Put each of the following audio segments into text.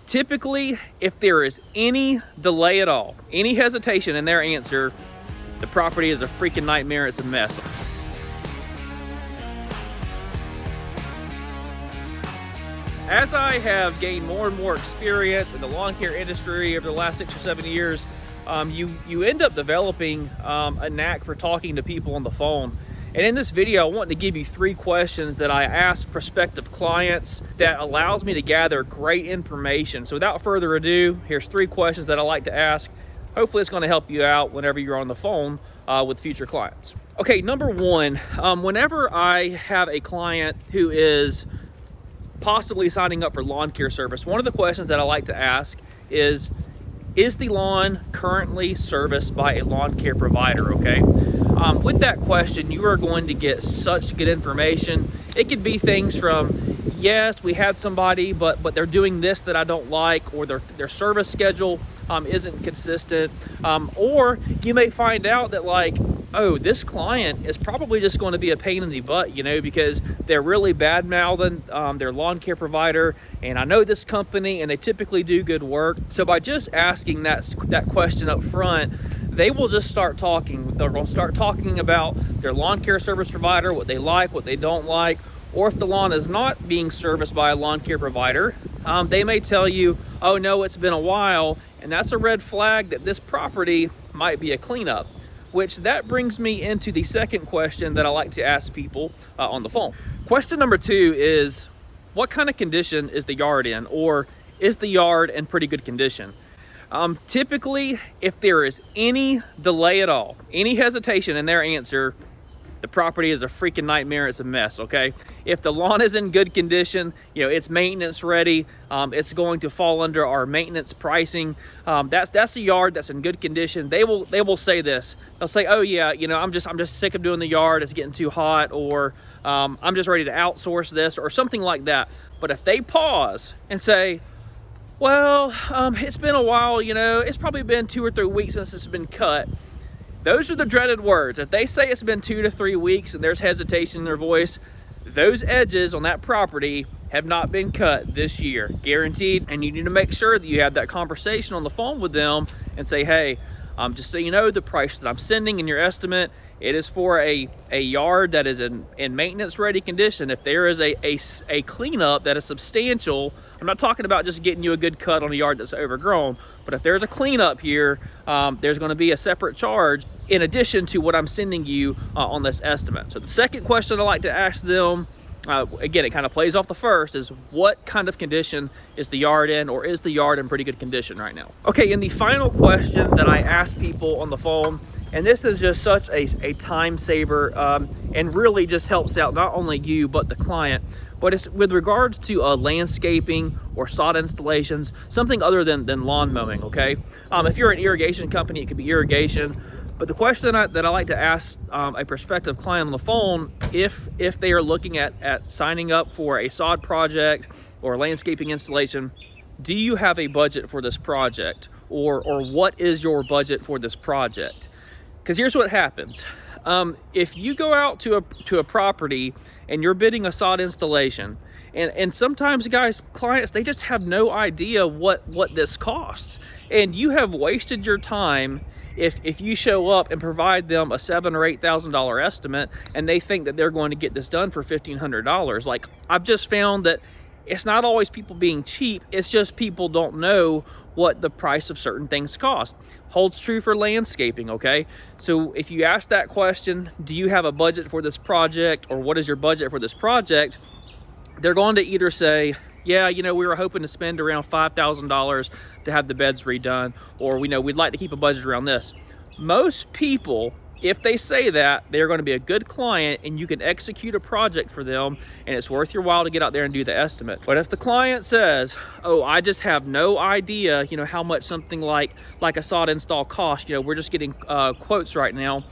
Typically, if there is any delay at all, any hesitation in their answer, the property is a freaking nightmare, it's a mess. As I have gained more and more experience in the lawn care industry over the last 6 or 7 years, you end up developing a knack for talking to people on the phone. And in this video, I want to give you 3 questions that I ask prospective clients that allows me to gather great information. So without further ado, here's 3 questions that I like to ask. Hopefully it's going to help you out whenever you're on the phone with future clients. Okay, number 1, whenever I have a client who is possibly signing up for lawn care service, one of the questions that I like to ask is the lawn currently serviced by a lawn care provider, okay? With that question, you are going to get such good information. It could be things from, yes, we had somebody, but they're doing this that I don't like, or their service schedule isn't consistent. Or you may find out that, like, oh, this client is probably just going to be a pain in the butt, you know, because they're really bad-mouthing their lawn care provider, and I know this company, and they typically do good work. So by just asking that question up front, they will just start talking. They'll start talking about their lawn care service provider, what they like, what they don't like, or if the lawn is not being serviced by a lawn care provider, they may tell you, oh no, it's been a while, and that's a red flag that this property might be a cleanup. Which that brings me into the second question that I like to ask people on the phone. Question number 2 is, what kind of condition is the yard in, or is the yard in pretty good condition? Typically, if there is any delay at all, any hesitation in their answer, the property is a freaking nightmare, it's a mess, okay? If the lawn is in good condition, you know, it's maintenance ready, it's going to fall under our maintenance pricing. That's a yard that's in good condition. They will say this. They'll say, oh yeah, you know, I'm just sick of doing the yard, it's getting too hot, or I'm just ready to outsource this, or something like that. But if they pause and say, well, it's been a while, you know, it's probably been 2 or 3 weeks since it's been cut. Those are the dreaded words. If they say it's been 2 to 3 weeks and there's hesitation in their voice, those edges on that property have not been cut this year, guaranteed. And you need to make sure that you have that conversation on the phone with them and say, hey, just so you know, the price that I'm sending in your estimate, it is for a yard that is in maintenance ready condition. If there is a cleanup that is substantial, I'm not talking about just getting you a good cut on a yard that's overgrown, but if there's a cleanup here, there's going to be a separate charge in addition to what I'm sending you on this estimate. So the second question I like to ask them, again, it kind of plays off the first, is what kind of condition is the yard in, or is the yard in pretty good condition right now? Okay, and the final question that I ask people on the phone, and this is just such a time saver, and really just helps out not only you but the client, but it's with regards to landscaping or sod installations, something other than lawn mowing, okay? If you're an irrigation company, it could be irrigation. But the question that I like to ask a prospective client on the phone, if they are looking at signing up for a sod project or landscaping installation, do you have a budget for this project? Or what is your budget for this project? Because here's what happens. If you go out to a property and you're bidding a sod installation, and sometimes, guys, clients, they just have no idea what this costs. And you have wasted your time if you show up and provide them a $7,000 or $8,000 estimate and they think that they're going to get this done for $1,500. Like, I've just found that it's not always people being cheap, it's just people don't know what the price of certain things cost. Holds true for landscaping, okay? So if you ask that question, do you have a budget for this project, or what is your budget for this project? They're going to either say, yeah, you know, we were hoping to spend around $5,000 to have the beds redone, or we know we'd like to keep a budget around this. Most people, if they say that, they're going to be a good client and you can execute a project for them and it's worth your while to get out there and do the estimate. But if the client says, oh, I just have no idea, you know, how much something like a sod install costs, you know, we're just getting quotes right now,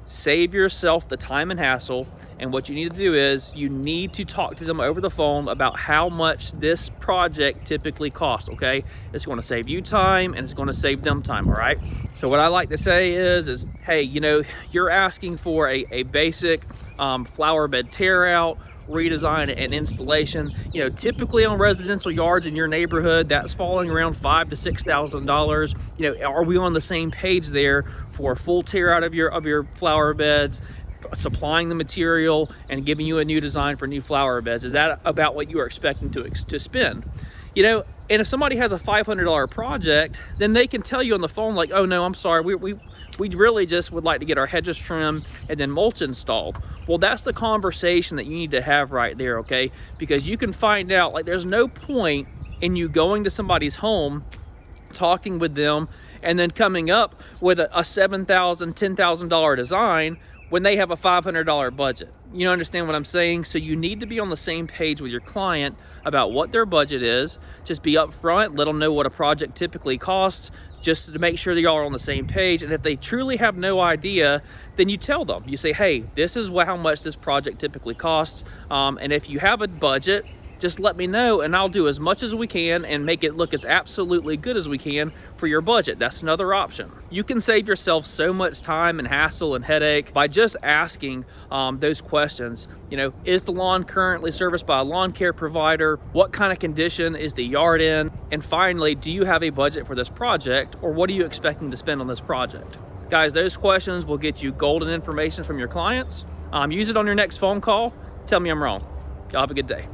save yourself the time and hassle. And what you need to do is you need to talk to them over the phone about how much this project typically costs, okay? It's going to save you time and it's going to save them time, all right? So what I like to say is hey, you know, you're asking for a basic flower bed tear out redesign and installation. You know, typically on residential yards in your neighborhood, that's falling around $5,000 to $6,000. You know, are we on the same page there for a full tear out of your flower beds, supplying the material and giving you a new design for new flower beds? Is that about what you are expecting to spend? You know, and if somebody has a $500 project, then they can tell you on the phone like, oh no, I'm sorry, we really just would like to get our hedges trimmed and then mulch installed. Well, that's the conversation that you need to have right there, okay? Because you can find out, like, there's no point in you going to somebody's home, talking with them, and then coming up with a $7,000, $10,000 design when they have a $500 budget. You understand what I'm saying? So you need to be on the same page with your client about what their budget is. Just be upfront, let them know what a project typically costs, just to make sure that y'all are on the same page. And if they truly have no idea, then you tell them. You say, hey, this is how much this project typically costs. And if you have a budget, just let me know and I'll do as much as we can and make it look as absolutely good as we can for your budget. That's another option. You can save yourself so much time and hassle and headache by just asking those questions. You know, is the lawn currently serviced by a lawn care provider? What kind of condition is the yard in? And finally, do you have a budget for this project, or what are you expecting to spend on this project? Guys, those questions will get you golden information from your clients. Use it on your next phone call. Tell me I'm wrong. Y'all have a good day.